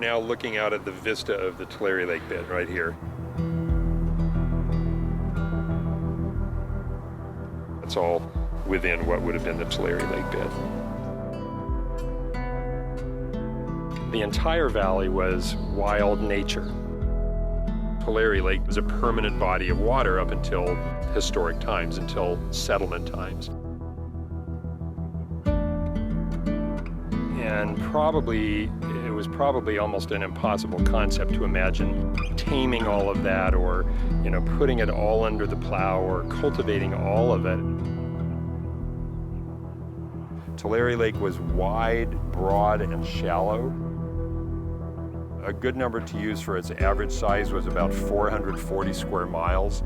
now looking out at the vista of the Tulare Lake bed right here. It's all within what would have been the Tulare Lake bed. The entire valley was wild nature. Tulare Lake was a permanent body of water up until historic times, until settlement times. And it was probably almost an impossible concept to imagine taming all of that, or, putting it all under the plow, or cultivating all of it. Tulare Lake was wide, broad, and shallow. A good number to use for its average size was about 440 square miles.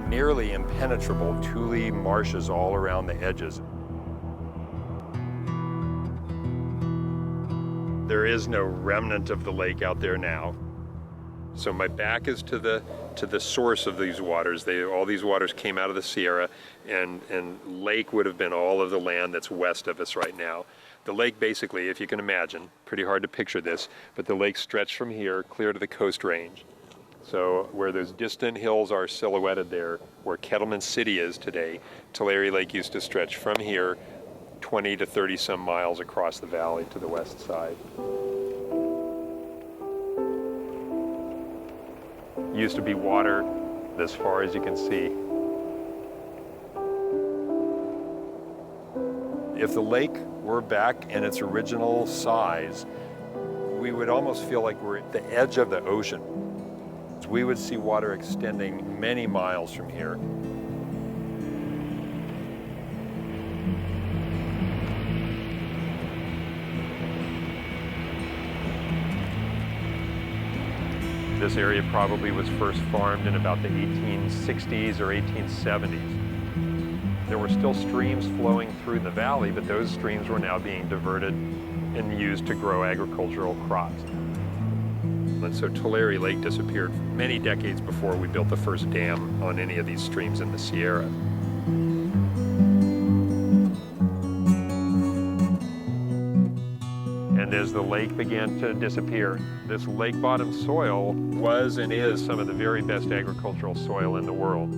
Nearly impenetrable tule marshes all around the edges. There is no remnant of the lake out there now. So my back is to the source of these waters. All these waters came out of the Sierra, and lake would have been all of the land that's west of us right now. The lake basically, if you can imagine, pretty hard to picture this, but the lake stretched from here clear to the Coast Range. So where those distant hills are silhouetted there, where Kettleman City is today, Tulare Lake used to stretch from here 20 to 30 some miles across the valley to the west side. Used to be water as far as you can see. If the lake were back in its original size, we would almost feel like we're at the edge of the ocean. We would see water extending many miles from here. This area probably was first farmed in about the 1860s or 1870s. There were still streams flowing through the valley, but those streams were now being diverted and used to grow agricultural crops. And so Tulare Lake disappeared many decades before we built the first dam on any of these streams in the Sierra. And as the lake began to disappear, this lake bottom soil was and is some of the very best agricultural soil in the world.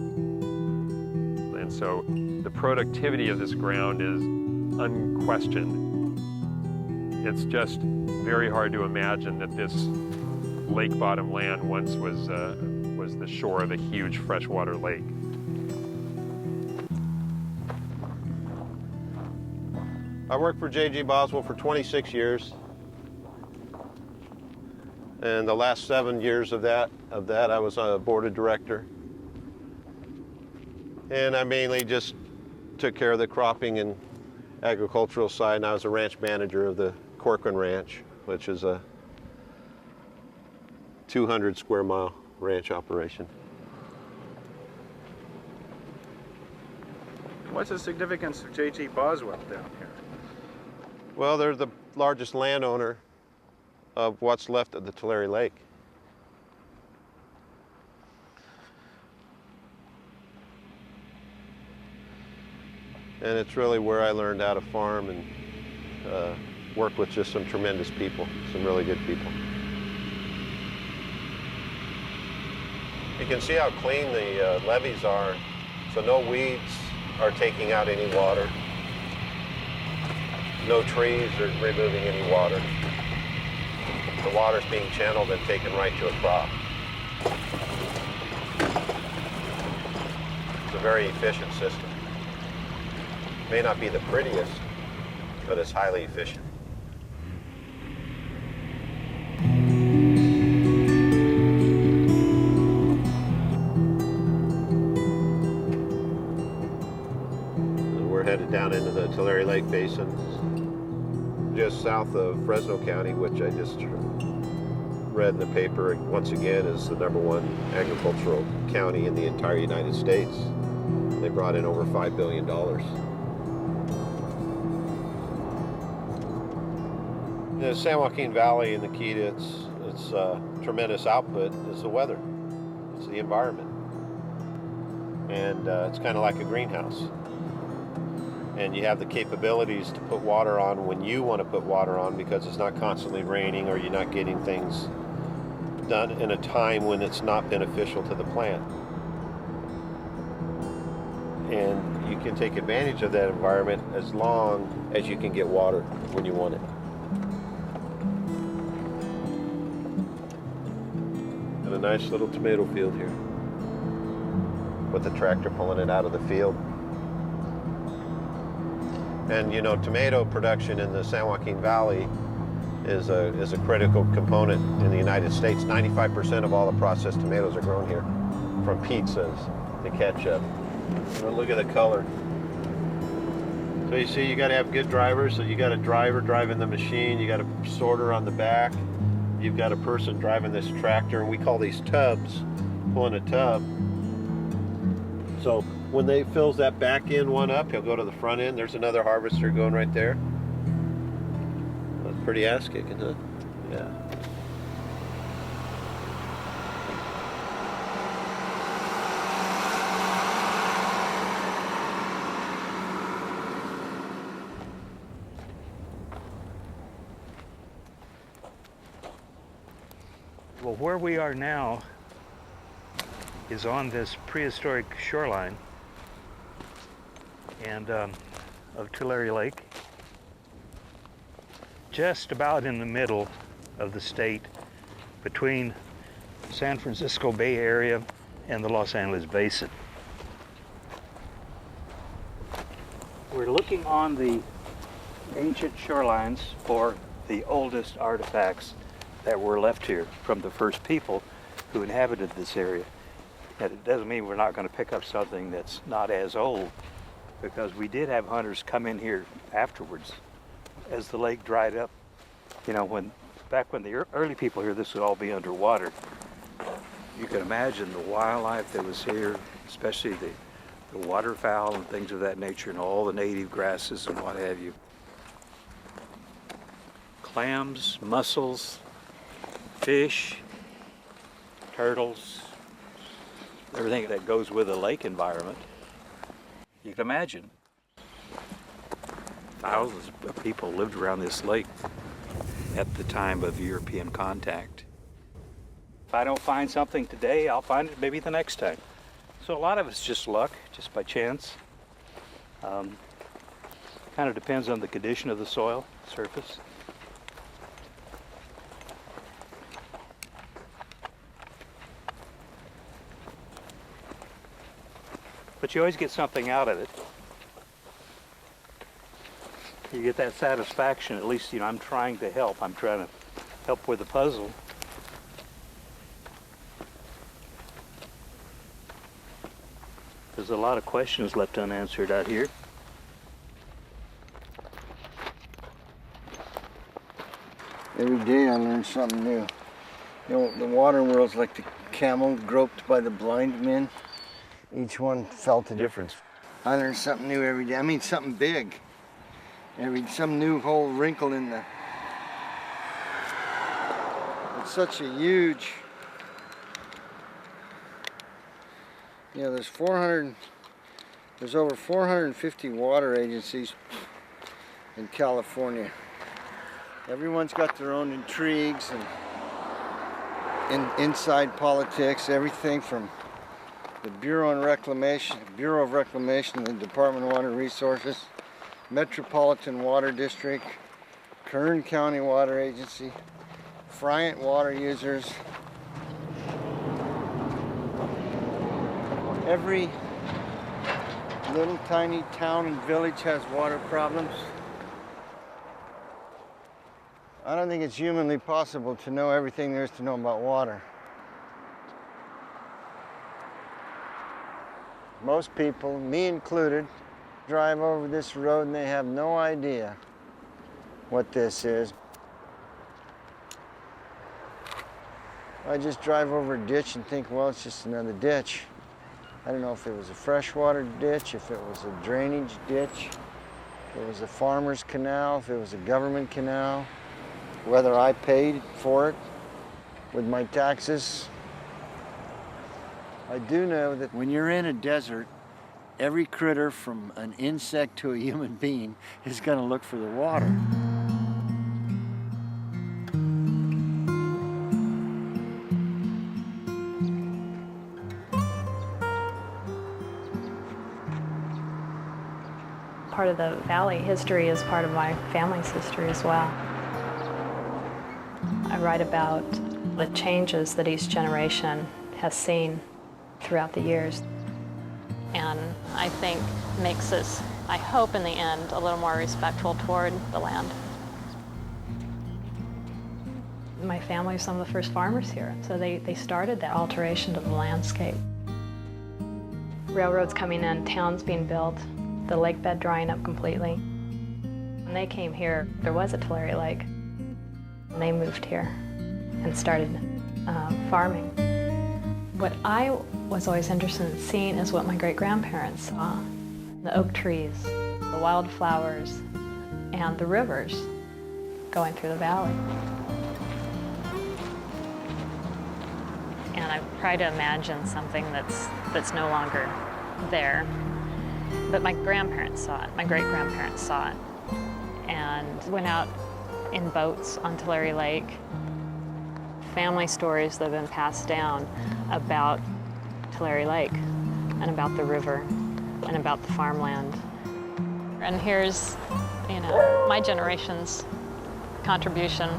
And so the productivity of this ground is unquestioned. It's just very hard to imagine that this lake bottom land once was the shore of a huge freshwater lake. I worked for J.G. Boswell for 26 years. And the last 7 years of that I was a board of director. And I mainly just took care of the cropping and agricultural side, and I was a ranch manager of the Corcoran Ranch, which is a 200 square mile ranch operation. What's the significance of J.G. Boswell down here? Well, they're the largest landowner of what's left of the Tulare Lake. And it's really where I learned how to farm and work with just some tremendous people, some really good people. You can see how clean the levees are, so no weeds are taking out any water. No trees are removing any water. The water's being channeled and taken right to a crop. It's a very efficient system. May not be the prettiest, but it's highly efficient. We're headed down into the Tulare Lake Basin, just south of Fresno County, which I just read in the paper, once again, is the #1 agricultural county in the entire United States. They brought in over $5 billion. The San Joaquin Valley, and the key to its tremendous output is the weather. It's the environment. And it's kind of like a greenhouse. and you have the capabilities to put water on when you want to put water on because it's not constantly raining or you're not getting things done in a time when it's not beneficial to the plant. And you can take advantage of that environment as long as you can get water when you want it. And a nice little tomato field here with the tractor pulling it out of the field. And you know, tomato production in the San Joaquin Valley is a critical component in the United States. 95% of all the processed tomatoes are grown here, from pizzas to ketchup. And look at the color. So you see, you got to have good drivers. So you got a driver driving the machine, you got a sorter on the back, you've got a person driving this tractor, and we call these tubs, pulling a tub. So when they fills that back end one up, he'll go to the front end. There's another harvester going right there. That's pretty ass kicking, huh? Yeah. Well, where we are now is on this prehistoric shoreline and of Tulare Lake, just about in the middle of the state between San Francisco Bay Area and the Los Angeles Basin. We're looking on the ancient shorelines for the oldest artifacts that were left here from the first people who inhabited this area. And it doesn't mean we're not going to pick up something that's not as old, because we did have hunters come in here afterwards as the lake dried up. You know, back when the early people here, this would all be underwater. You can imagine the wildlife that was here, especially the waterfowl and things of that nature, and all the native grasses and what have you. Clams, mussels, fish, turtles, everything that goes with a lake environment. You can imagine. Thousands of people lived around this lake at the time of European contact. If I don't find something today, I'll find it maybe the next time. So a lot of it's just luck, just by chance. Kind of depends on the condition of the soil, surface. But you always get something out of it. You get that satisfaction, at least, you know, I'm trying to help. I'm trying to help with the puzzle. There's a lot of questions left unanswered out here. Every day I learn something new. You know, the water world's like the camel groped by the blind men. Each one felt a difference. I learn something new every day. I mean, something big. Some new whole wrinkle in the... It's such a huge... You know, there's over 450 water agencies in California. Everyone's got their own intrigues and inside politics, everything from the Bureau of Reclamation, the Department of Water Resources, Metropolitan Water District, Kern County Water Agency, Friant Water Users. Every little tiny town and village has water problems. I don't think it's humanly possible to know everything there is to know about water. Most people, me included, drive over this road and they have no idea what this is. I just drive over a ditch and think, well, it's just another ditch. I don't know if it was a freshwater ditch, if it was a drainage ditch, if it was a farmer's canal, if it was a government canal, whether I paid for it with my taxes. I do know that when you're in a desert Every critter from an insect to a human being is going to look for the water. Part of the valley history is part of my family's history as well. I write about the changes that each generation has seen throughout the years. And I think makes us, I hope in the end, a little more respectful toward the land. My family was some of the first farmers here, so they started that alteration of the landscape. Railroads coming in, towns being built, the lake bed drying up completely. When they came here, there was a Tulare Lake. And they moved here and started farming. What I was always interested in seeing is what my great-grandparents saw. The oak trees, the wildflowers, and the rivers going through the valley. And I try to imagine something that's no longer there. But my grandparents saw it, my great-grandparents saw it, and went out in boats on Tulare Lake. Family stories that have been passed down about Tulare Lake and about the river and about the farmland. And here's, my generation's contribution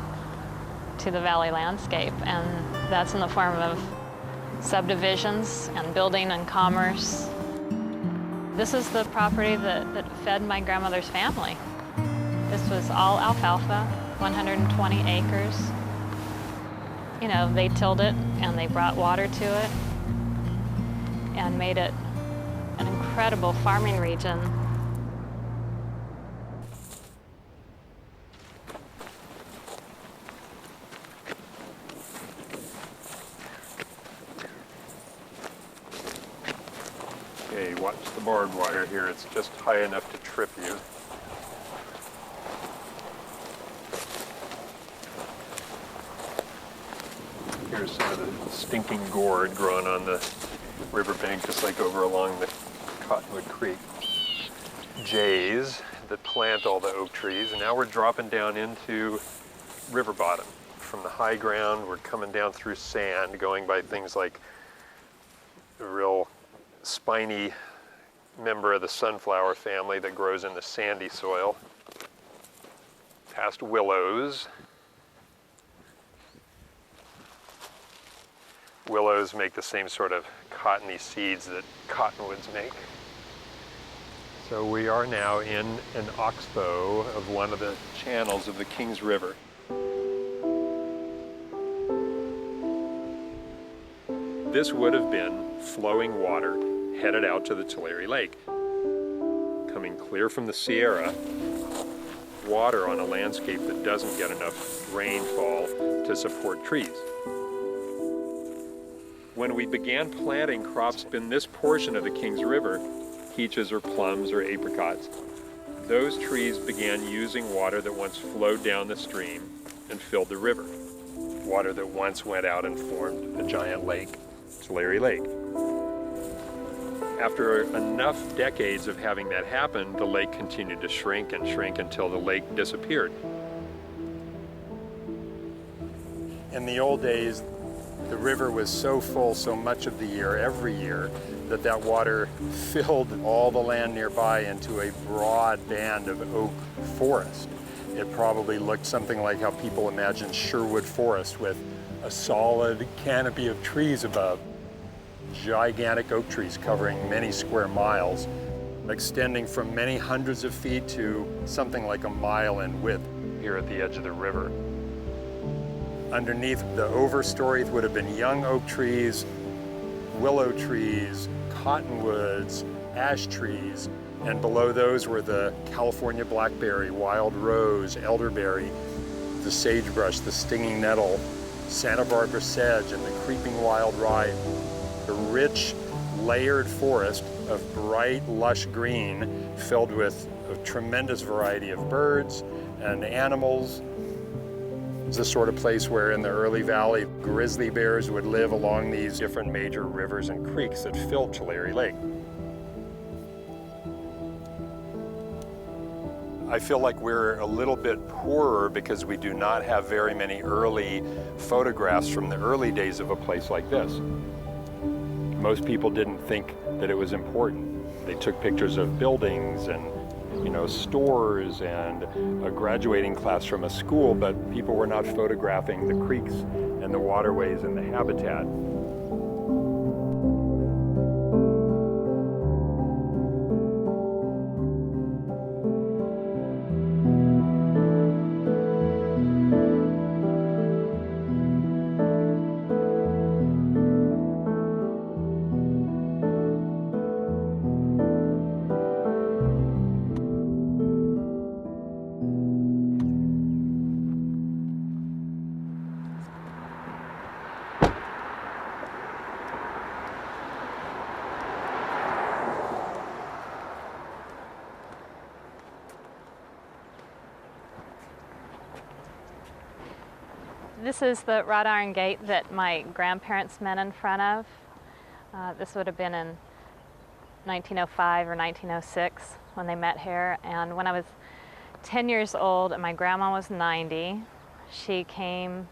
to the valley landscape, and that's in the form of subdivisions and building and commerce. This is the property that fed my grandmother's family. This was all alfalfa, 120 acres. They tilled it and they brought water to it and made it an incredible farming region. Okay, watch the barbed wire here. It's just high enough to trip you. Here's some of the stinking gourd growing on the riverbank, just like over along the Cottonwood Creek. Jays that plant all the oak trees, and now we're dropping down into river bottom. From the high ground, we're coming down through sand, going by things like a real spiny member of the sunflower family that grows in the sandy soil. Past willows. Willows make the same sort of cottony seeds that cottonwoods make. So we are now in an oxbow of one of the channels of the Kings River. This would have been flowing water headed out to the Tulare Lake. Coming clear from the Sierra, water on a landscape that doesn't get enough rainfall to support trees. When we began planting crops in this portion of the Kings River, peaches or plums or apricots, those trees began using water that once flowed down the stream and filled the river. Water that once went out and formed a giant lake, Tulare Lake. After enough decades of having that happen, the lake continued to shrink and shrink until the lake disappeared. In the old days, the river was so full so much of the year, every year, that water filled all the land nearby into a broad band of oak forest. It probably looked something like how people imagine Sherwood Forest, with a solid canopy of trees above. Gigantic oak trees covering many square miles, extending from many hundreds of feet to something like a mile in width here at the edge of the river. Underneath the overstory would have been young oak trees, willow trees, cottonwoods, ash trees, and below those were the California blackberry, wild rose, elderberry, the sagebrush, the stinging nettle, Santa Barbara sedge, and the creeping wild rye. A rich, layered forest of bright, lush green filled with a tremendous variety of birds and animals. It's the sort of place where in the early valley, grizzly bears would live along these different major rivers and creeks that filled Tulare Lake. I feel like we're a little bit poorer because we do not have very many early photographs from the early days of a place like this. Most people didn't think that it was important. They took pictures of buildings and, stores and a graduating class from a school, but people were not photographing the creeks and the waterways and the habitat. This is the wrought iron gate that my grandparents met in front of. This would have been in 1905 or 1906 when they met here. And when I was 10 years old and my grandma was 90, she came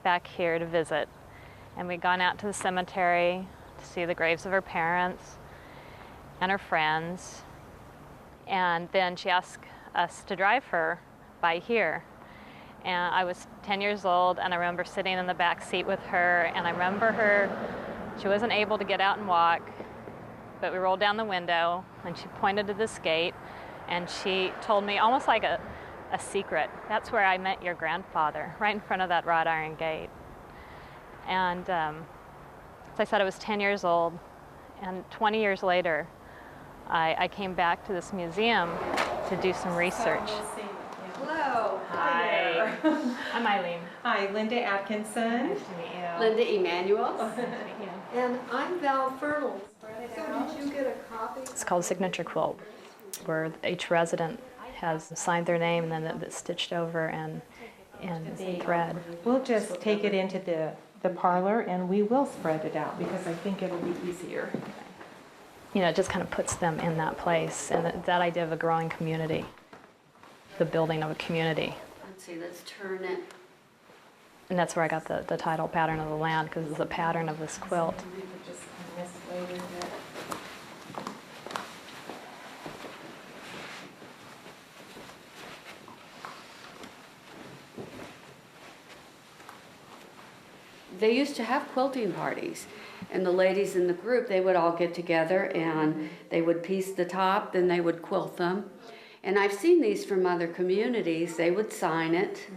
back here to visit. And we'd gone out to the cemetery to see the graves of her parents and her friends. And then she asked us to drive her by here. And I was 10 years old, and I remember sitting in the back seat with her, and I remember she wasn't able to get out and walk, but we rolled down the window, and she pointed to this gate, and she told me almost like a secret. That's where I met your grandfather, right in front of that wrought iron gate. And as I said, I was 10 years old, and 20 years later, I came back to this museum to do some research. Hello. Hi. I'm Eileen. Hi, Linda Atkinson. Nice to meet you. Linda Emanuel. Nice to meet you. And I'm Val Fertile. So did you get a copy? It's called signature quilt, where each resident has signed their name and then it's stitched over and in thread. We'll just take it into the parlor and we will spread it out because I think it'll be easier. It just kind of puts them in that place, and that idea of a growing community, the building of a community. Let's see, let's turn it. And that's where I got the title Pattern of the Land, because it's the pattern of this quilt. We could just mislabel it. They used to have quilting parties, and the ladies in the group, they would all get together and they would piece the top, then they would quilt them. And I've seen these from other communities. They would sign it.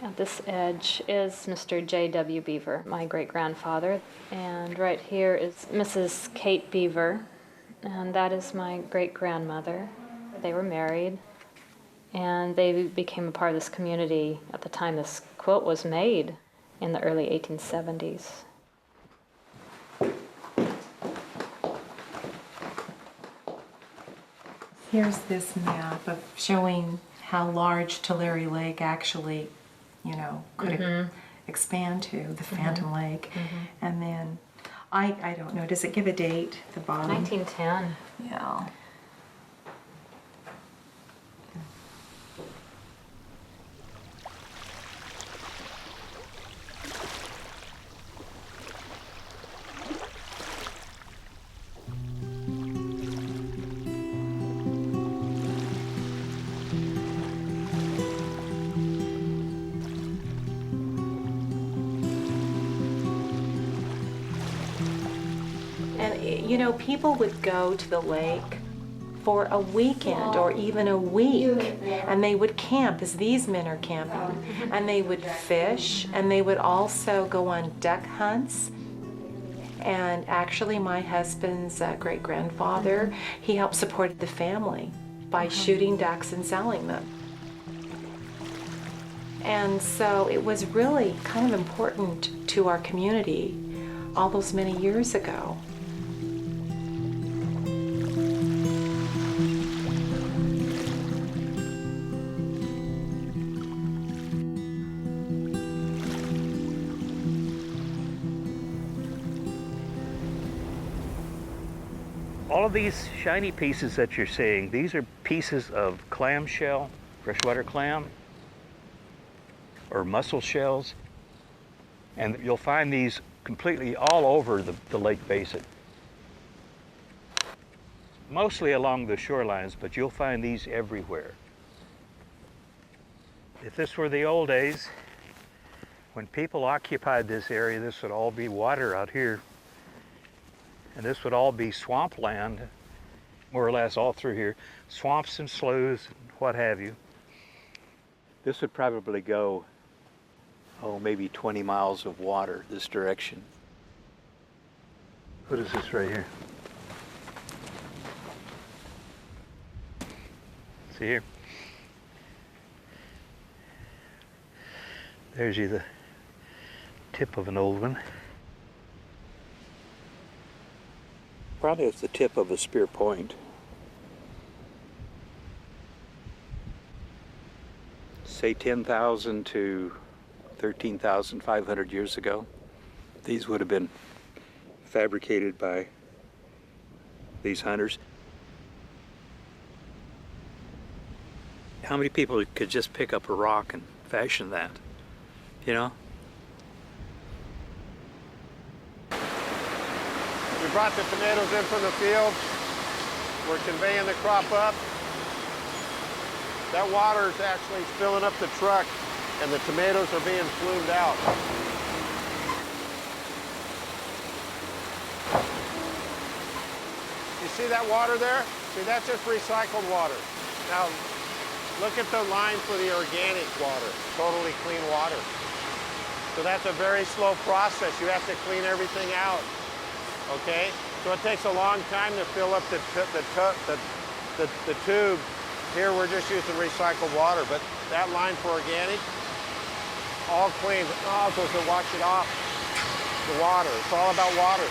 At this edge is Mr. J.W. Beaver, my great-grandfather. And right here is Mrs. Kate Beaver, and that is my great-grandmother. They were married, and they became a part of this community at the time this quilt was made in the early 1870s. Here's this map of showing how large Tulare Lake actually, could expand to, the Phantom Lake. And then, I don't know, does it give a date at the bottom? 1910. Yeah. People would go to the lake for a weekend or even a week, and they would camp as these men are camping, and they would fish, and they would also go on duck hunts. And actually my husband's great-grandfather, he helped support the family by shooting ducks and selling them. And so it was really kind of important to our community all those many years ago. All of these shiny pieces that you're seeing, these are pieces of clam shell, freshwater clam, or mussel shells. And you'll find these completely all over the lake basin. Mostly along the shorelines, but you'll find these everywhere. If this were the old days, when people occupied this area, this would all be water out here. And this would all be swampland, more or less all through here. Swamps and sloughs, what have you. This would probably go, maybe 20 miles of water this direction. What is this right here? See here? There's you the tip of an old one. Probably it's the tip of a spear point. Say 10,000 to 13,500 years ago. These would have been fabricated by these hunters. How many people could just pick up a rock and fashion that? You know? We brought the tomatoes in from the field. We're conveying the crop up. That water is actually filling up the truck, and the tomatoes are being flumed out. You see that water there? See, that's just recycled water. Now, look at the line for the organic water, totally clean water. So that's a very slow process. You have to clean everything out, okay? So it takes a long time to fill up the tube. Here we're just using recycled water, but that line for organic, all clean. Oh, so to wash it off, the water. It's all about water.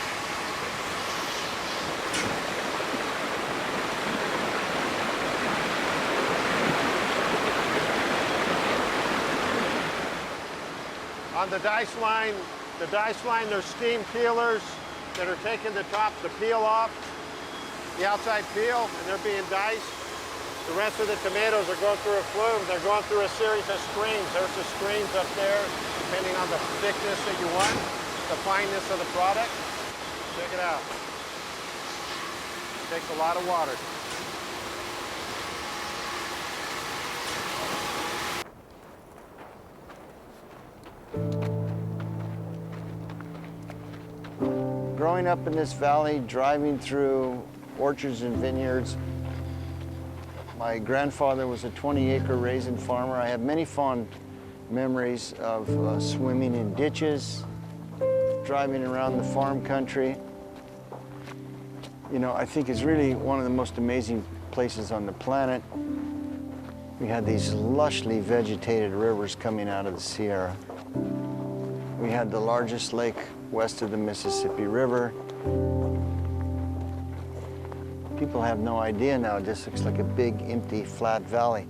On the dice line, there's steam peelers that are taking the peel off, the outside peel, and they're being diced. The rest of the tomatoes are going through a flume. They're going through a series of screens. There's the screens up there, depending on the thickness that you want, the fineness of the product. Check it out. It takes a lot of water. Growing up in this valley, driving through orchards and vineyards, my grandfather was a 20-acre raisin farmer. I have many fond memories of swimming in ditches, driving around the farm country. You know, I think it's really one of the most amazing places on the planet. We had these lushly vegetated rivers coming out of the Sierra. We had the largest lake west of the Mississippi River. People have no idea now. It just looks like a big, empty, flat valley.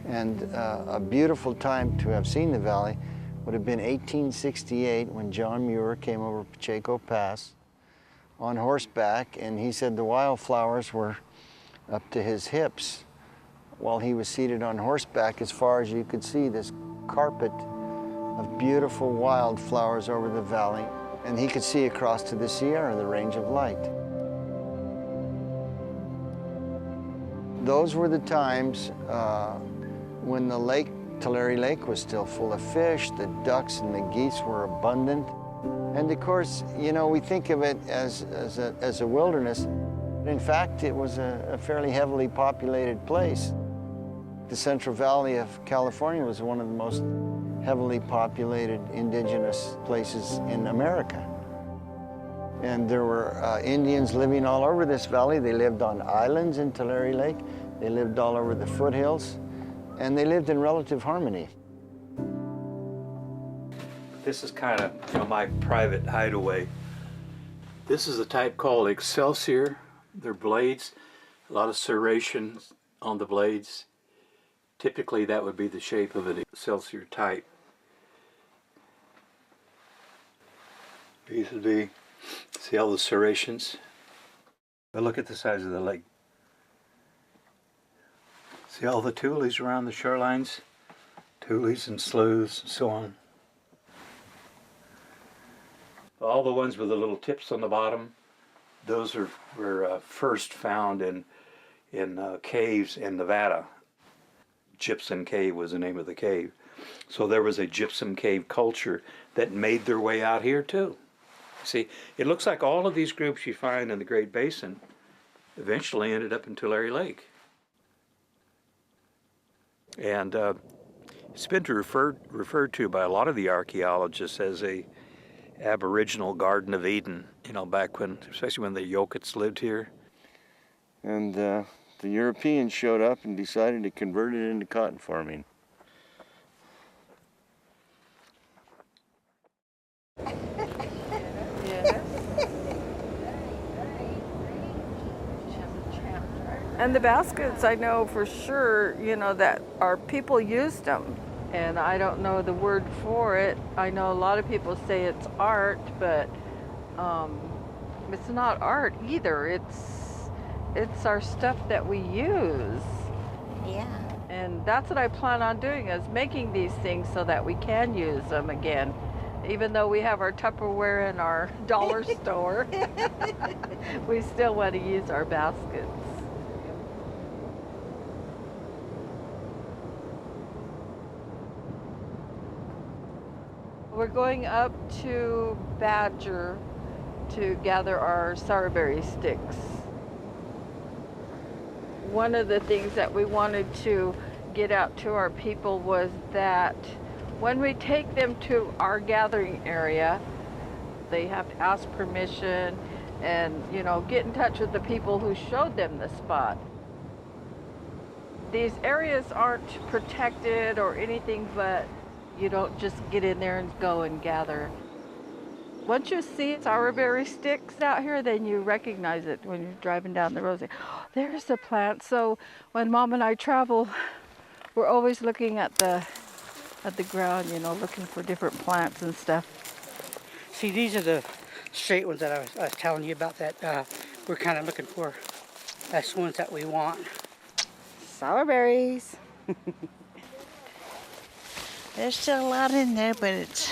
And a beautiful time to have seen the valley would have been 1868 when John Muir came over Pacheco Pass on horseback, and he said the wildflowers were up to his hips while he was seated on horseback. As far as you could see, this carpet of beautiful wildflowers over the valley. And he could see across to the Sierra, the range of light. Those were the times when the lake, Tulare Lake, was still full of fish. The ducks and the geese were abundant. And of course, you know, we think of it as a wilderness. In fact, it was a fairly heavily populated place. The Central Valley of California was one of the most heavily populated indigenous places in America. And there were Indians living all over this valley. They lived on islands in Tulare Lake. They lived all over the foothills. And they lived in relative harmony. This is kind of, my private hideaway. This is a type called Excelsior. They're blades, a lot of serration on the blades. Typically that would be the shape of an Excelsior type. These would be, see all the serrations? But look at the size of the lake. See all the tules around the shorelines? Tules and sloughs and so on. All the ones with the little tips on the bottom, those were first found in caves in Nevada. Gypsum Cave was the name of the cave. So there was a gypsum cave culture that made their way out here too. See, it looks like all of these groups you find in the Great Basin eventually ended up in Tulare Lake. And it's been referred to by a lot of the archaeologists as a aboriginal Garden of Eden, you know, back when, especially when the Yokuts lived here. And the Europeans showed up and decided to convert it into cotton farming. And the baskets, I know for sure, you know, that our people used them. And I don't know the word for it. I know a lot of people say it's art, but it's not art either. It's our stuff that we use. Yeah. And that's what I plan on doing, is making these things so that we can use them again. Even though we have our Tupperware in our dollar store, we still want to use our baskets. We're going up to Badger to gather our sourberry sticks. One of the things that we wanted to get out to our people was that when we take them to our gathering area, they have to ask permission and, you know, get in touch with the people who showed them the spot. These areas aren't protected or anything, but you don't just get in there and go and gather. Once you see sourberry sticks out here, then you recognize it when you're driving down the road. Oh, there's the plant. So when Mom and I travel, we're always looking at the ground, you know, looking for different plants and stuff. See, these are the straight ones that I was telling you about that we're kind of looking for. That's the ones that we want. Sourberries. There's still a lot in there, but it's,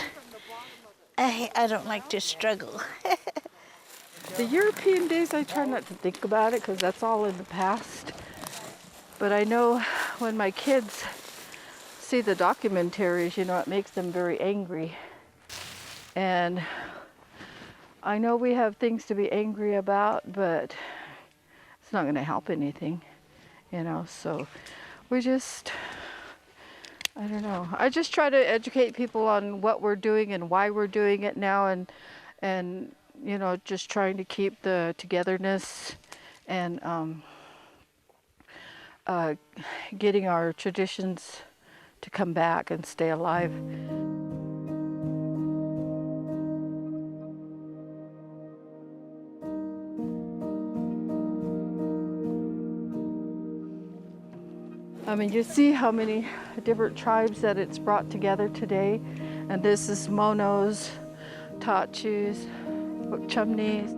I don't like to struggle. The European days, I try not to think about it because that's all in the past. But I know when my kids see the documentaries, you know, it makes them very angry. And I know we have things to be angry about, but it's not going to help anything, you know, so we just, I don't know. I just try to educate people on what we're doing and why we're doing it now, and you know, just trying to keep the togetherness and getting our traditions to come back and stay alive. I mean, you see how many different tribes that it's brought together today. And this is Monos, Tachus, Chumneys,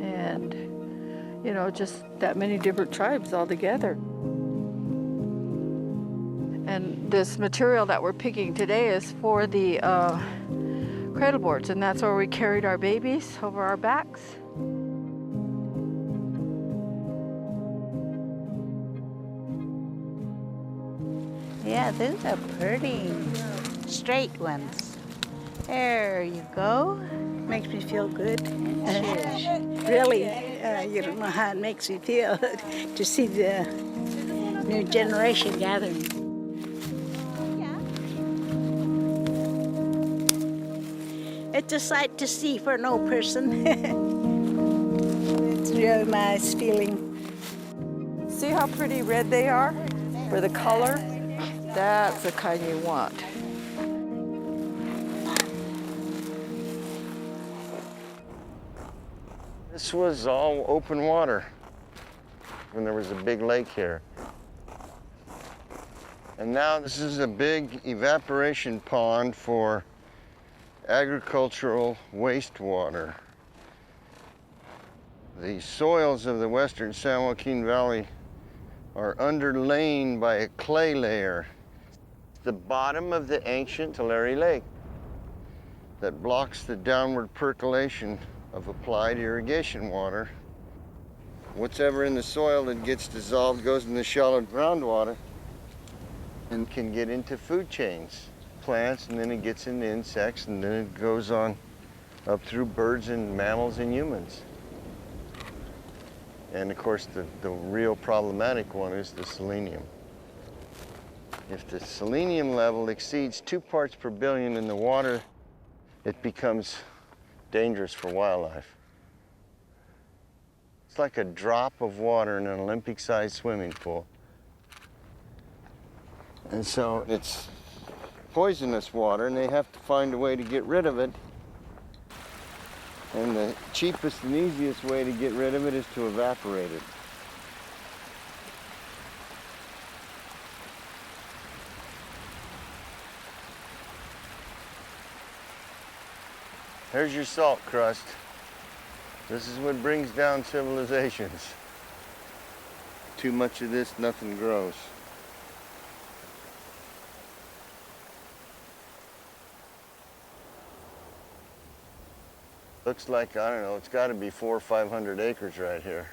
and, you know, just that many different tribes all together. And this material that we're picking today is for the cradle boards, and that's where we carried our babies over our backs. Yeah, those are pretty straight ones. There you go. Makes me feel good. Really, you don't know how it makes me feel to see the new generation gathering. It's a sight to see for no person. It's a real nice feeling. See how pretty red they are for the color? That's the kind you want. This was all open water when there was a big lake here. And now this is a big evaporation pond for agricultural wastewater. The soils of the western San Joaquin Valley are underlain by a clay layer. The bottom of the ancient Tulare Lake that blocks the downward percolation of applied irrigation water. Whatever in the soil that gets dissolved goes in the shallow groundwater and can get into food chains, plants, and then it gets into insects, and then it goes on up through birds and mammals and humans. And of course, the real problematic one is the selenium. If the selenium level exceeds 2 parts per billion in the water, it becomes dangerous for wildlife. It's like a drop of water in an Olympic-sized swimming pool. And so it's poisonous water, and they have to find a way to get rid of it. And the cheapest and easiest way to get rid of it is to evaporate it. There's your salt crust. This is what brings down civilizations. Too much of this, nothing grows. Looks like, I don't know, it's got to be 400 or 500 acres right here.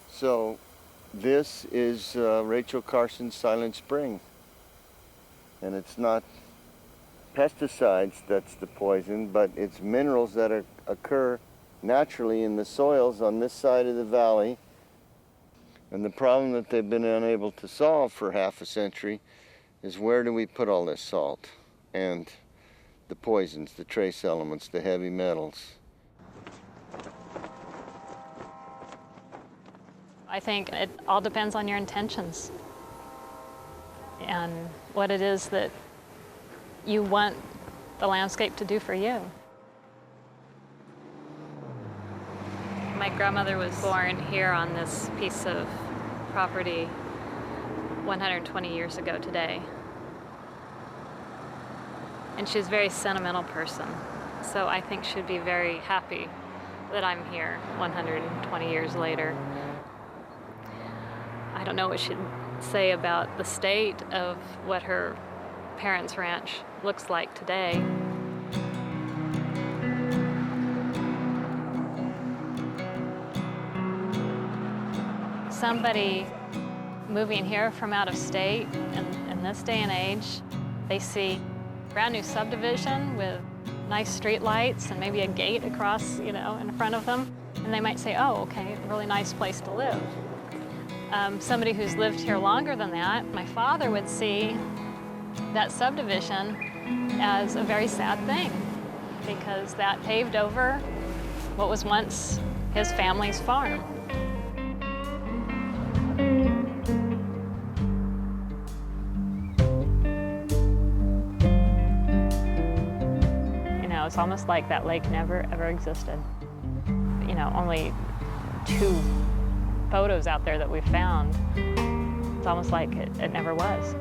So this is Rachel Carson's Silent Spring. And it's not pesticides that's the poison, but it's minerals that occur naturally in the soils on this side of the valley. And the problem that they've been unable to solve for half a century is, where do we put all this salt and the poisons, the trace elements, the heavy metals? I think it all depends on your intentions and what it is that you want the landscape to do for you. My grandmother was born here on this piece of property 120 years ago today. And she's a very sentimental person. So I think she'd be very happy that I'm here 120 years later. I don't know what she'd say about the state of what her parents' ranch looks like today. Somebody moving here from out of state in this day and age, they see brand new subdivision with nice street lights and maybe a gate across, in front of them, and they might say, oh, okay, really nice place to live. Somebody who's lived here longer than that, my father would see that subdivision as a very sad thing, because that paved over what was once his family's farm. It's almost like that lake never ever existed. Only 2 photos out there that we've found. It's almost like it never was.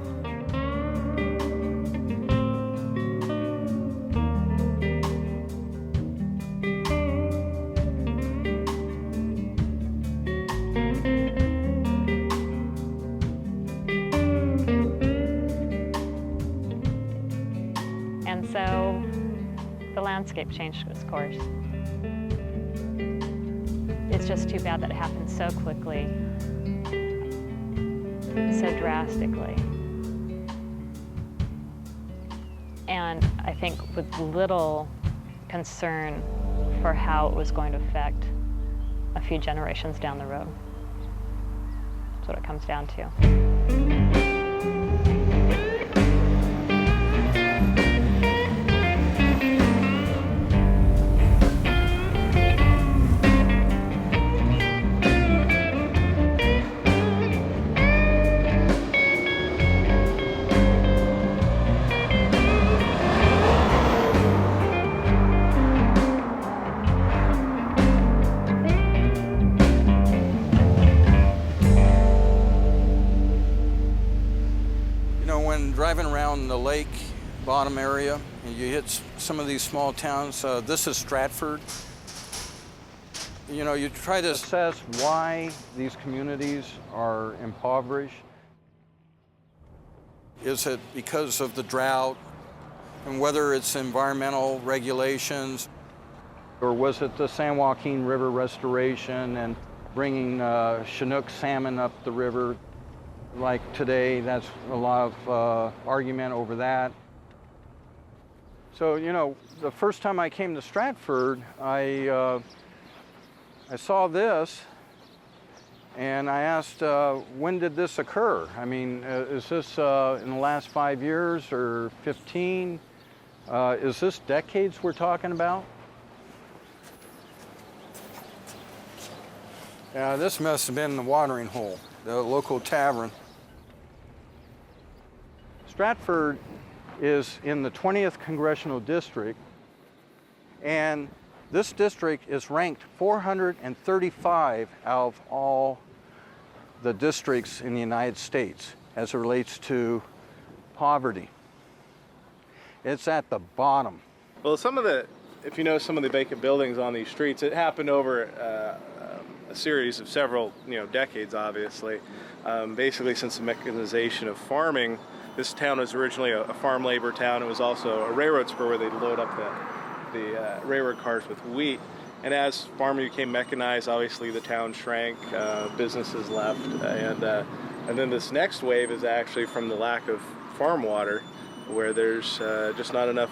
And so the landscape changed its course. It's just too bad that it happened so quickly, so drastically. And I think with little concern for how it was going to affect a few generations down the road. That's what it comes down to. around the lake bottom area, and you hit some of these small towns. This is Stratford. You know, you try to assess why these communities are impoverished. Is it because of the drought, and whether it's environmental regulations, or was it the San Joaquin River restoration and bringing Chinook salmon up the river? Like today, that's a lot of argument over that. So, you know, the first time I came to Stratford, I saw this, and I asked, when did this occur? I mean, is this in the last 5 years or 15? Is this decades we're talking about? Yeah, this must have been the watering hole, the local tavern. Stratford is in the 20th Congressional District, and this district is ranked 435 out of all the districts in the United States as it relates to poverty. It's at the bottom. Well, if you know some of the vacant buildings on these streets, it happened over a series of several, decades, obviously. Basically, since the mechanization of farming, this town was originally a farm labor town. It was also a railroad spur where they'd load up the railroad cars with wheat. And as farming became mechanized, obviously the town shrank, businesses left, and then this next wave is actually from the lack of farm water, where there's just not enough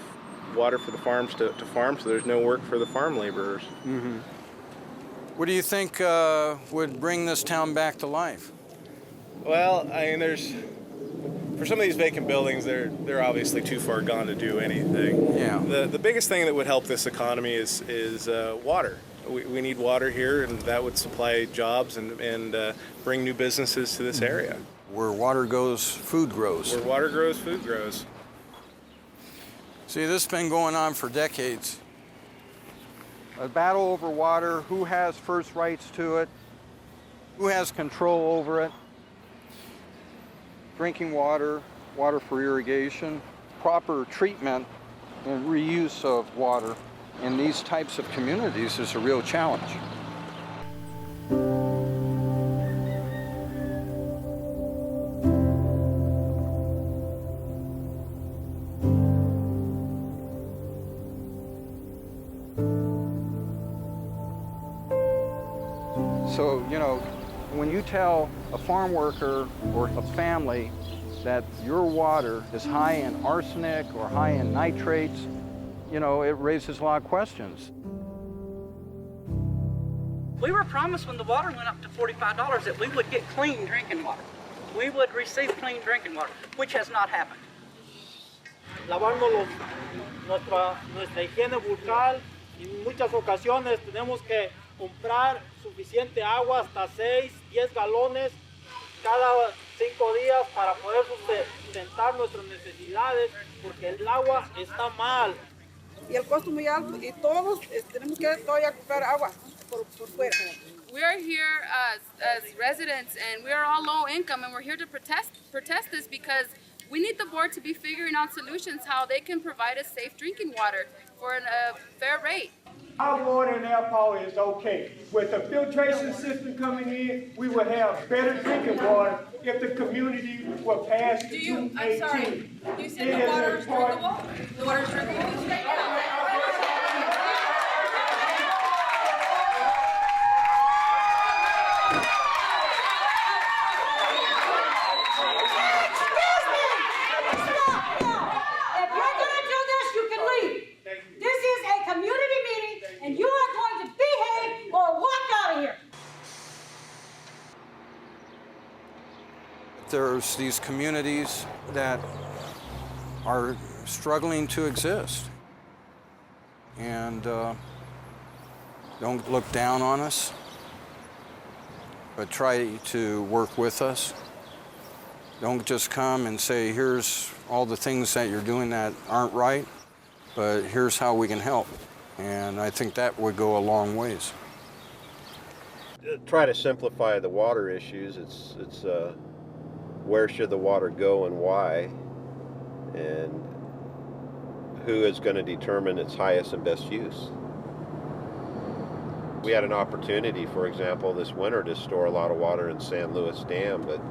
water for the farms to farm, so there's no work for the farm laborers. Mm-hmm. What do you think would bring this town back to life? Well, I mean, for some of these vacant buildings, they're obviously too far gone to do anything. Yeah. The biggest thing that would help this economy is water. We need water here, and that would supply jobs and bring new businesses to this area. Where water goes, food grows. Where water grows, food grows. See, this has been going on for decades. A battle over water, who has first rights to it, who has control over it. Drinking water, water for irrigation, proper treatment and reuse of water in these types of communities is a real challenge. So, when you tell a farm worker or a family that your water is high in arsenic or high in nitrates, it raises a lot of questions. We were promised when the water went up to $45 that we would get clean drinking water. We would receive clean drinking water, which has not happened. Lavando nuestra higiene bucal, y en muchas ocasiones tenemos que comprar suficiente agua, hasta 6, 10 galones cada 5 días para poder sustentar nuestras necesidades, porque el agua está mal. Y el costo muy alto, y todos tenemos que todavía comprar agua por fuera. We're here as residents, and we are all low income, and we're here to protest this because we need the board to be figuring out solutions how they can provide us safe drinking water for a fair rate. Our water and air power is okay. With the filtration system coming in, we will have better drinking water if the community will pass the 218. I'm sorry, you said the water is drinkable? The water is drinkable? There's these communities that are struggling to exist and don't look down on us, but try to work with us. Don't just come and say, here's all the things that you're doing that aren't right, but here's how we can help. And I think that would go a long ways. Try to simplify the water issues. It's where should the water go and why, and who is going to determine its highest and best use? We had an opportunity, for example, this winter to store a lot of water in San Luis Dam, but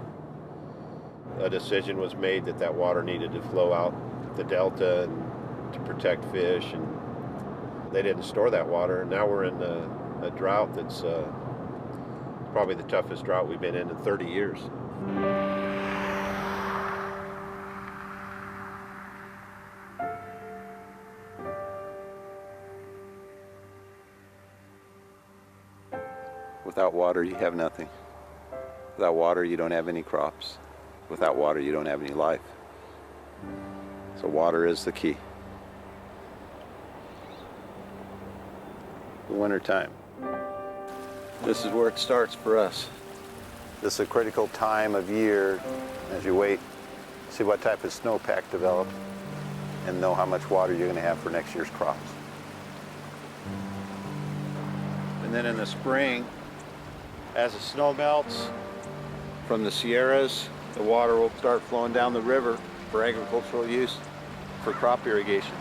a decision was made that that water needed to flow out the delta and to protect fish, and they didn't store that water. Now we're in a drought that's probably the toughest drought we've been in 30 years. Without water, you have nothing. Without water, you don't have any crops. Without water, you don't have any life. So water is the key. The winter time. This is where it starts for us. This is a critical time of year as you wait, see what type of snowpack develops, and know how much water you're going to have for next year's crops. And then in the spring, as the snow melts from the Sierras, the water will start flowing down the river for agricultural use, for crop irrigation.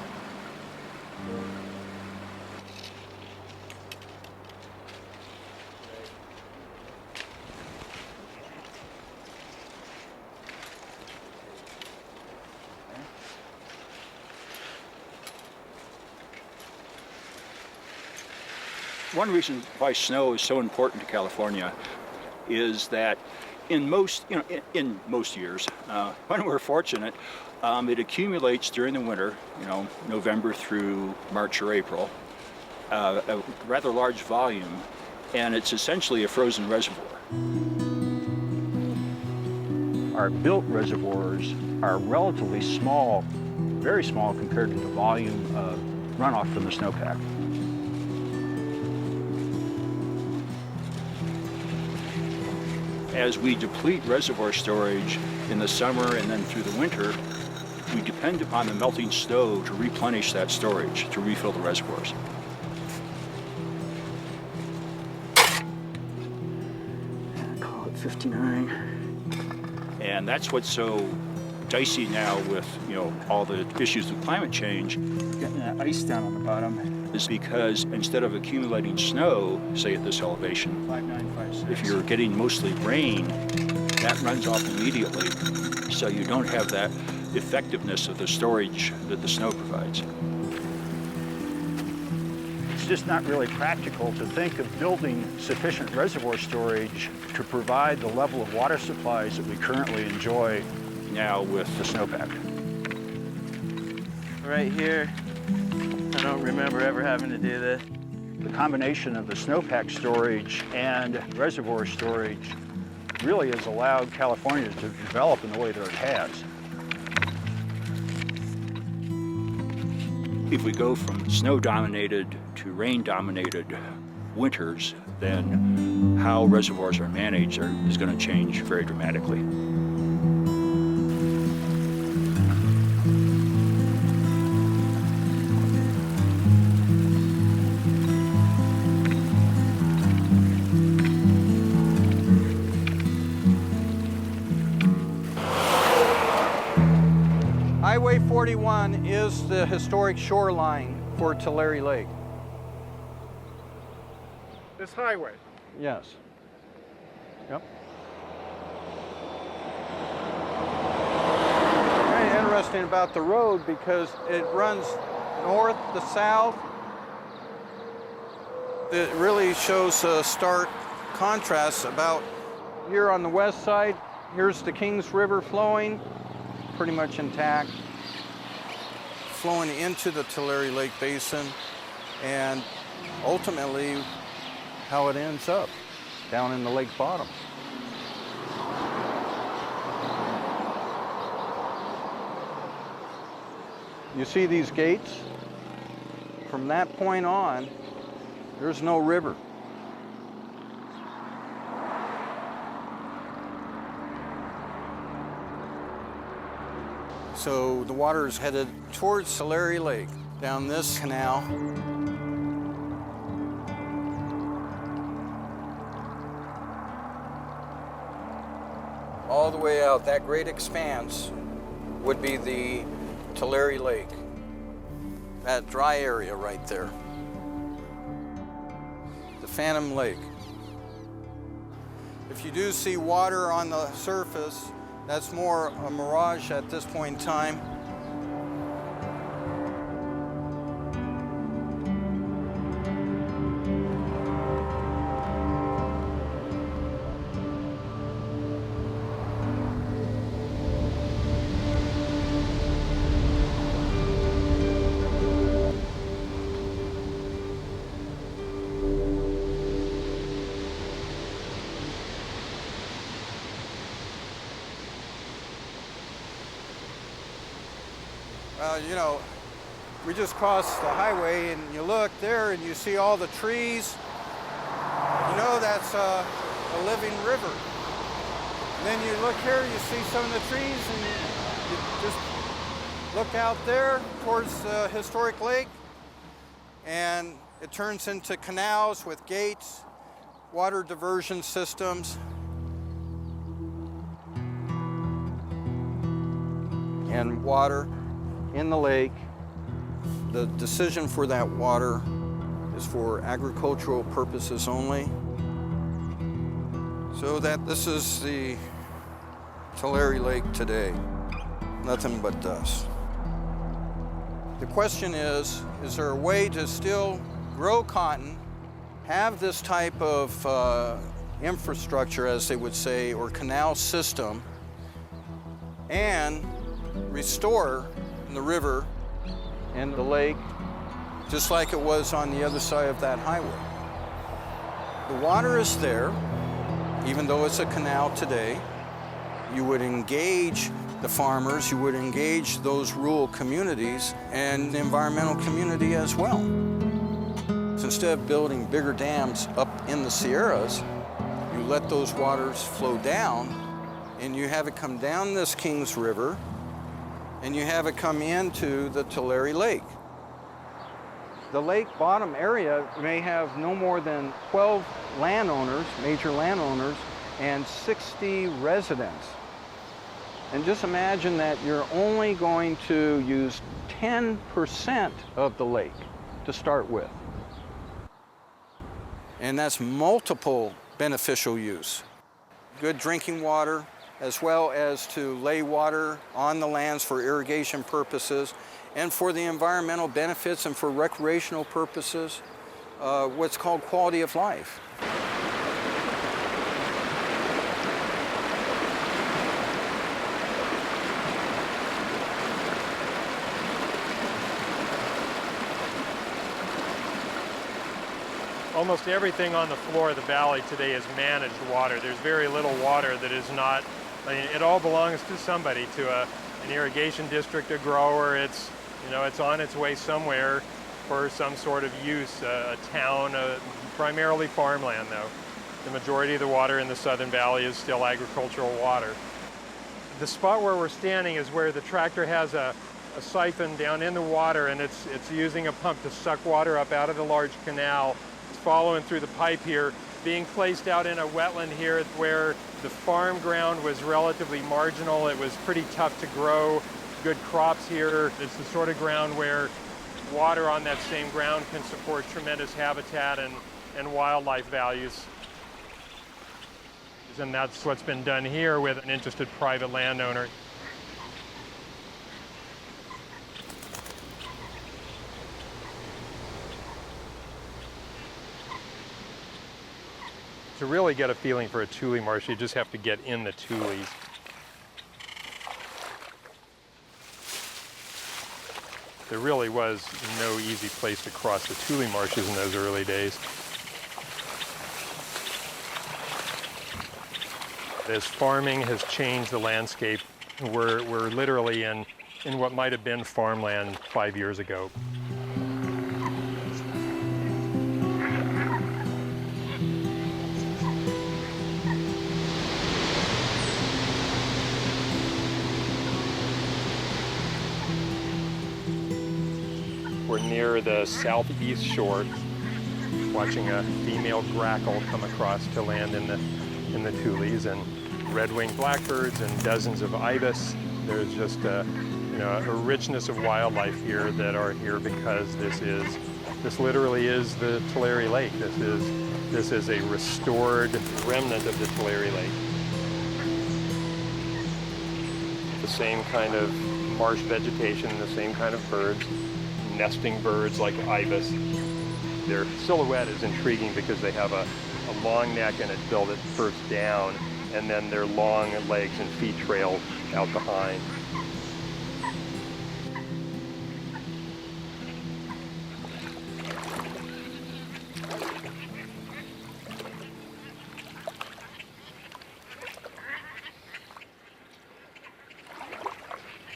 One reason why snow is so important to California is that in most years, when we're fortunate, it accumulates during the winter, November through March or April, a rather large volume, and it's essentially a frozen reservoir. Our built reservoirs are relatively small, very small compared to the volume of runoff from the snowpack. As we deplete reservoir storage in the summer and then through the winter, we depend upon the melting snow to replenish that storage, to refill the reservoirs. Call it 59. And that's what's so dicey now with, all the issues of climate change. Getting that ice down on the bottom is because instead of accumulating snow, say at this elevation, 5956, if you're getting mostly rain, that runs off immediately, so you don't have that effectiveness of the storage that the snow provides. It's just not really practical to think of building sufficient reservoir storage to provide the level of water supplies that we currently enjoy now with the snowpack. Right here, I don't remember ever having to do this. The combination of the snowpack storage and reservoir storage really has allowed California to develop in the way that it has. If we go from snow-dominated to rain-dominated winters, then how reservoirs are managed is going to change very dramatically. Highway 41 is the historic shoreline for Tulare Lake. This highway? Yes. Yep. Very interesting about the road because it runs north to south. It really shows a stark contrast. About here on the west side, here's the Kings River flowing, pretty much intact, flowing into the Tulare Lake Basin, and ultimately how it ends up down in the lake bottom. You see these gates? From that point on, there's no river. So the water is headed towards Tulare Lake down this canal. All the way out, that great expanse would be the Tulare Lake, that dry area right there. The Phantom Lake. If you do see water on the surface, that's more a mirage at this point in time. You know, we just crossed the highway and you look there and you see all the trees. You know that's a living river. And then you look here, you see some of the trees and you just look out there towards the historic lake and it turns into canals with gates, water diversion systems. And water in the lake. The decision for that water is for agricultural purposes only. So that this is the Tulare Lake today. Nothing but dust. The question is there a way to still grow cotton, have this type of infrastructure, as they would say, or canal system, and restore the river and the lake just like it was on the other side of that highway. The water is there, even though it's a canal today. You would engage the farmers, you would engage those rural communities and the environmental community as well. So instead of building bigger dams up in the Sierras, you let those waters flow down and you have it come down this Kings River and you have it come into the Tulare Lake. The lake bottom area may have no more than 12 landowners, major landowners, and 60 residents. And just imagine that you're only going to use 10% of the lake to start with. And that's multiple beneficial use. Good drinking water, as well as to lay water on the lands for irrigation purposes and for the environmental benefits and for recreational purposes, what's called quality of life. Almost everything on the floor of the valley today is managed water. There's very little water that is not, I mean, it all belongs to somebody, to an irrigation district, a grower. It's, you know, it's on its way somewhere for some sort of use, a town, primarily farmland though. The majority of the water in the Southern Valley is still agricultural water. The spot where we're standing is where the tractor has a siphon down in the water, and it's using a pump to suck water up out of the large canal. Following through the pipe here, being placed out in a wetland here where the farm ground was relatively marginal. It was pretty tough to grow good crops here. It's the sort of ground where water on that same ground can support tremendous habitat and wildlife values. And that's what's been done here with an interested private landowner. To really get a feeling for a tule marsh, you just have to get in the tules. There really was no easy place to cross the tule marshes in those early days. As farming has changed the landscape, we're literally in what might have been farmland 5 years ago. We're near the southeast shore, watching a female grackle come across to land in the tules, and red-winged blackbirds and dozens of ibis. There's just a richness of wildlife here that are here because this literally is the Tulare Lake. This is a restored remnant of the Tulare Lake. The same kind of marsh vegetation, the same kind of birds, nesting birds like ibis. Their silhouette is intriguing because they have a long neck and a bill that first down, and then their long legs and feet trail out behind.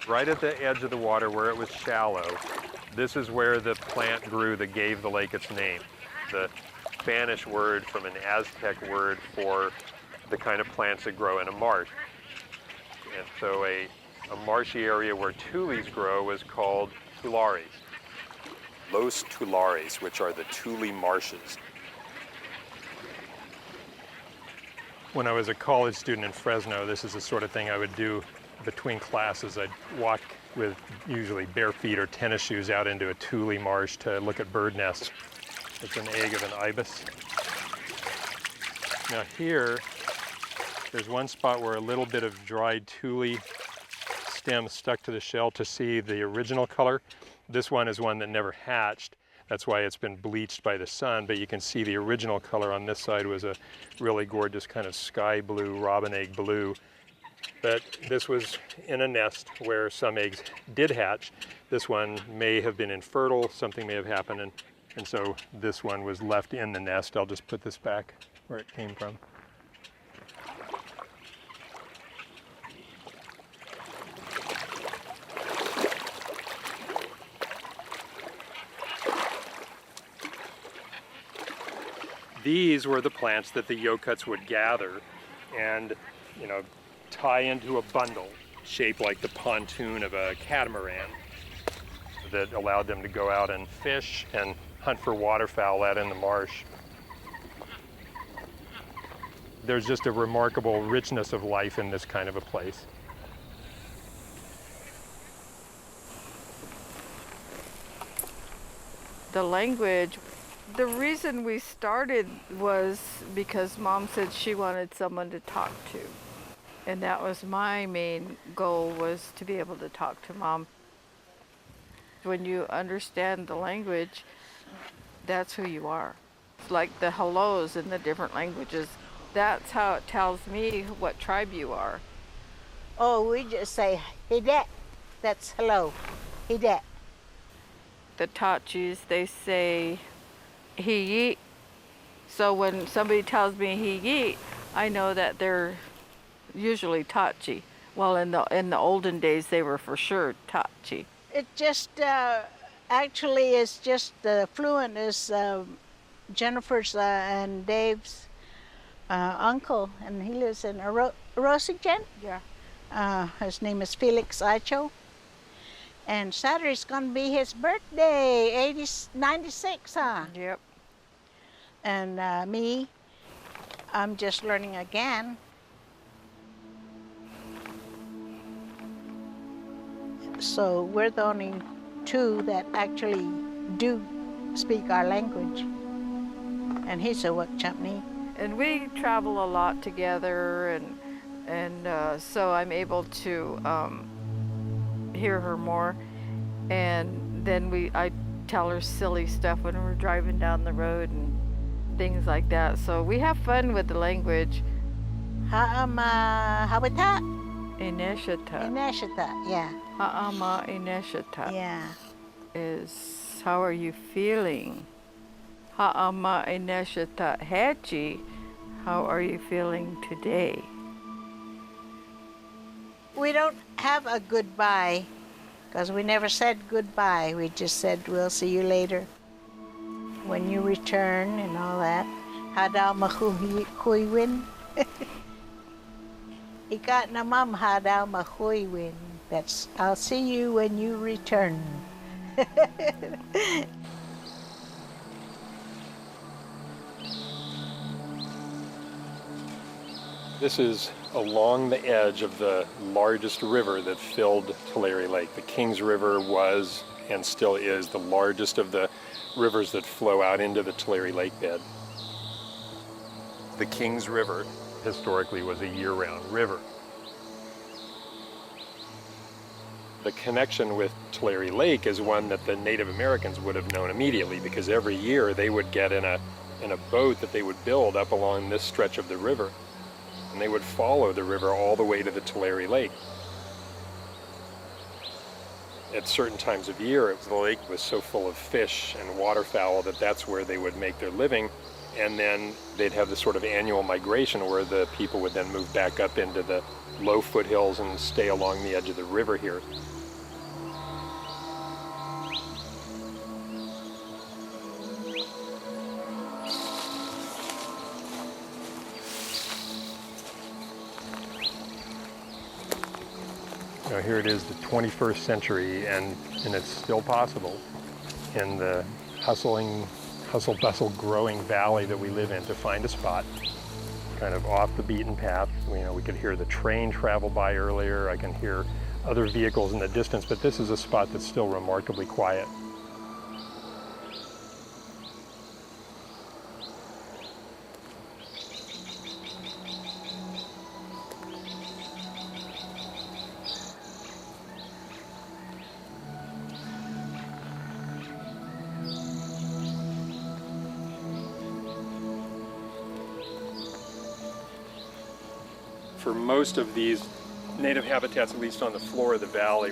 Right at the edge of the water where it was shallow, this is where the plant grew that gave the lake its name. The Spanish word from an Aztec word for the kind of plants that grow in a marsh. And so a marshy area where tules grow is called tulares. Los Tulares, which are the tule marshes. When I was a college student in Fresno, this is the sort of thing I would do between classes. I'd walk with usually bare feet or tennis shoes out into a tule marsh to look at bird nests. It's an egg of an ibis. Now here, there's one spot where a little bit of dried tule stem stuck to the shell to see the original color. This one is one that never hatched. That's why it's been bleached by the sun, but you can see the original color on this side was a really gorgeous kind of sky blue, robin egg blue. But this was in a nest where some eggs did hatch. This one may have been infertile, something may have happened, and so this one was left in the nest. I'll just put this back where it came from. These were the plants that the Yokuts would gather and, tie into a bundle shaped like the pontoon of a catamaran that allowed them to go out and fish and hunt for waterfowl out in the marsh. There's just a remarkable richness of life in this kind of a place. The language, the reason we started was because Mom said she wanted someone to talk to. And that was my main goal, was to be able to talk to Mom. When you understand the language, that's who you are. It's like the hellos in the different languages. That's how it tells me what tribe you are. Oh, we just say, hidet. That's hello, hidet. The Tachis, they say, he yeet. So when somebody tells me he yeet, I know that they're usually Tachi. Well, in the olden days, they were for sure Tachi. It just actually is just the fluent is Jennifer's and Dave's uncle, and he lives in Rosigen. Yeah. His name is Felix Aicho. And Saturday's gonna be his birthday, 96, huh? Yep. And me, I'm just learning again. So we're the only two that actually do speak our language. And he's a Wakchampni. And we travel a lot together, and so I'm able to hear her more. And then I tell her silly stuff when we're driving down the road and things like that. So we have fun with the language. Habitat? Ineshata. Ineshata, yeah. Ha'ama ineshata. Yeah. Is how are you feeling? Ha'ama ineshata hachi. How are you feeling today? We don't have a goodbye, because we never said goodbye. We just said we'll see you later when you return and all that. Hadaw mahuiwin. Ikat na mam hadaw mahuiwin. That's I'll see you when you return. This is along the edge of the largest river that filled Tulare Lake. The Kings River was and still is the largest of the rivers that flow out into the Tulare Lake bed. The Kings River historically was a year-round river. The connection with Tulare Lake is one that the Native Americans would have known immediately, because every year they would get in a boat that they would build up along this stretch of the river, and they would follow the river all the way to the Tulare Lake. At certain times of year, the lake was so full of fish and waterfowl that that's where they would make their living, and then they'd have this sort of annual migration where the people would then move back up into the low foothills and stay along the edge of the river here. Now here it is, the 21st century, and it's still possible in the hustle-bustle growing valley that we live in to find a spot kind of off the beaten path. We could hear the train travel by earlier. I can hear other vehicles in the distance, but this is a spot that's still remarkably quiet. For most of these native habitats, at least on the floor of the valley,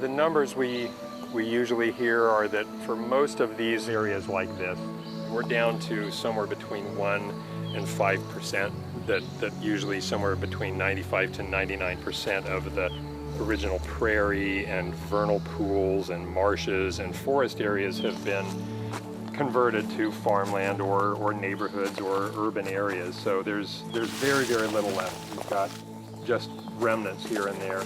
the numbers we usually hear are that for most of these areas like this, we're down to somewhere between 1 and 5%, that usually somewhere between 95 to 99% of the original prairie and vernal pools and marshes and forest areas have been converted to farmland or neighborhoods or urban areas. So there's very, very little left. We've got just remnants here and there.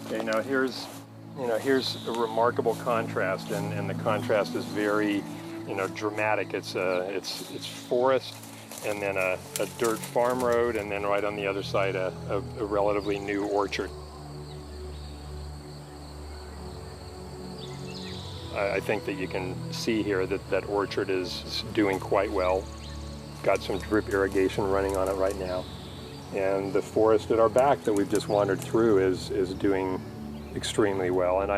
Okay, now here's a remarkable contrast, and the contrast is very, dramatic. It's forest, and then a dirt farm road, and then right on the other side a relatively new orchard. I think that you can see here that orchard is doing quite well. Got some drip irrigation running on it right now. And the forest at our back that we've just wandered through is doing extremely well. And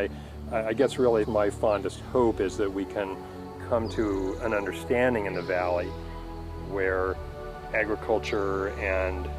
I guess really my fondest hope is that we can come to an understanding in the valley where agriculture and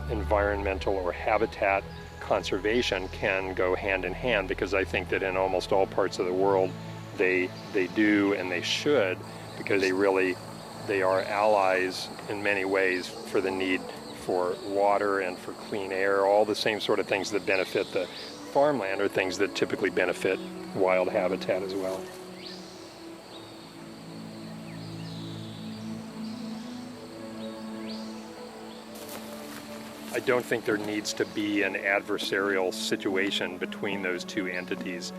environmental or habitat conservation can go hand in hand, because I think that in almost all parts of the world they do and they should, because they are allies in many ways for the need for water and for clean air. All the same sort of things that benefit the farmland are things that typically benefit wild habitat as well. I don't think there needs to be an adversarial situation between those two entities.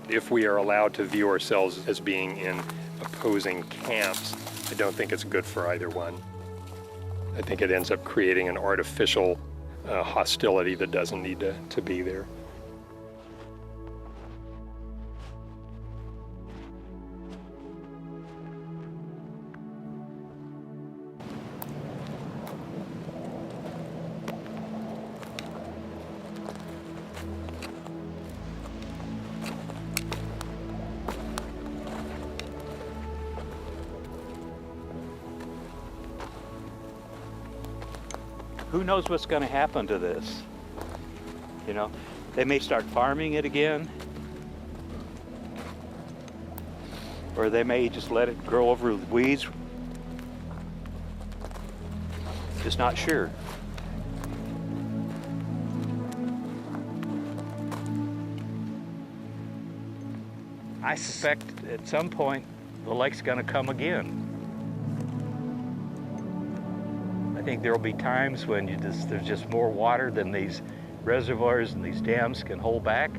If we are allowed to view ourselves as being in opposing camps, I don't think it's good for either one. I think it ends up creating an artificial hostility that doesn't need to be there. Who knows what's going to happen to this? They may start farming it again, or they may just let it grow over with weeds. Just not sure. I suspect at some point the lake's going to come again. I think there will be times when there's just more water than these reservoirs and these dams can hold back,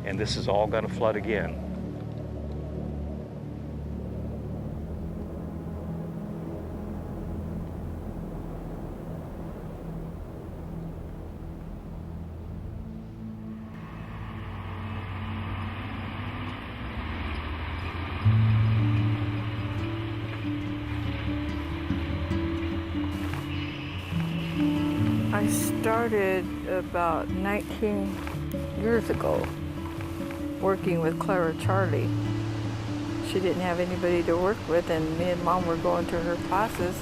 and this is all going to flood again. I started about 19 years ago working with Clara Charlie. She didn't have anybody to work with, and me and Mom were going to her classes,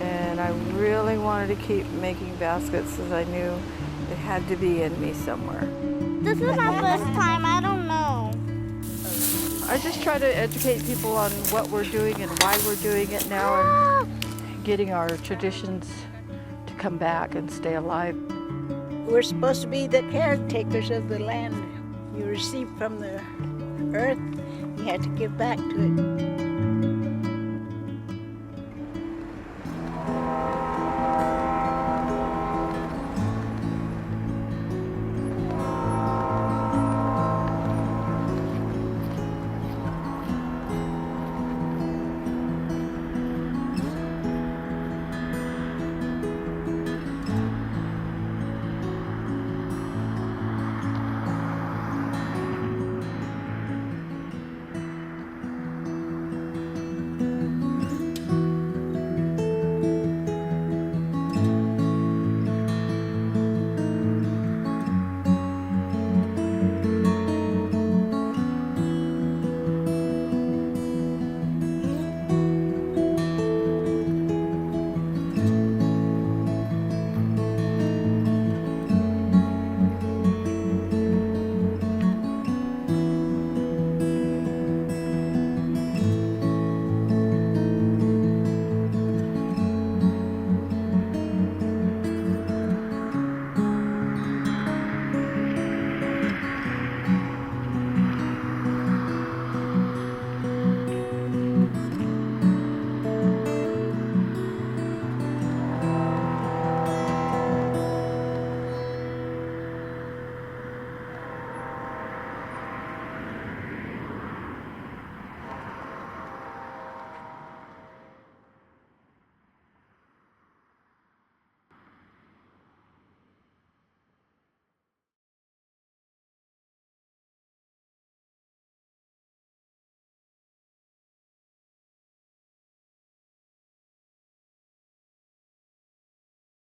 and I really wanted to keep making baskets because I knew it had to be in me somewhere. This is my first time, I don't know. I just try to educate people on what we're doing and why we're doing it now, and getting our traditions to come back and stay alive. We're supposed to be the caretakers of the land. You receive from the earth, you have to give back to it.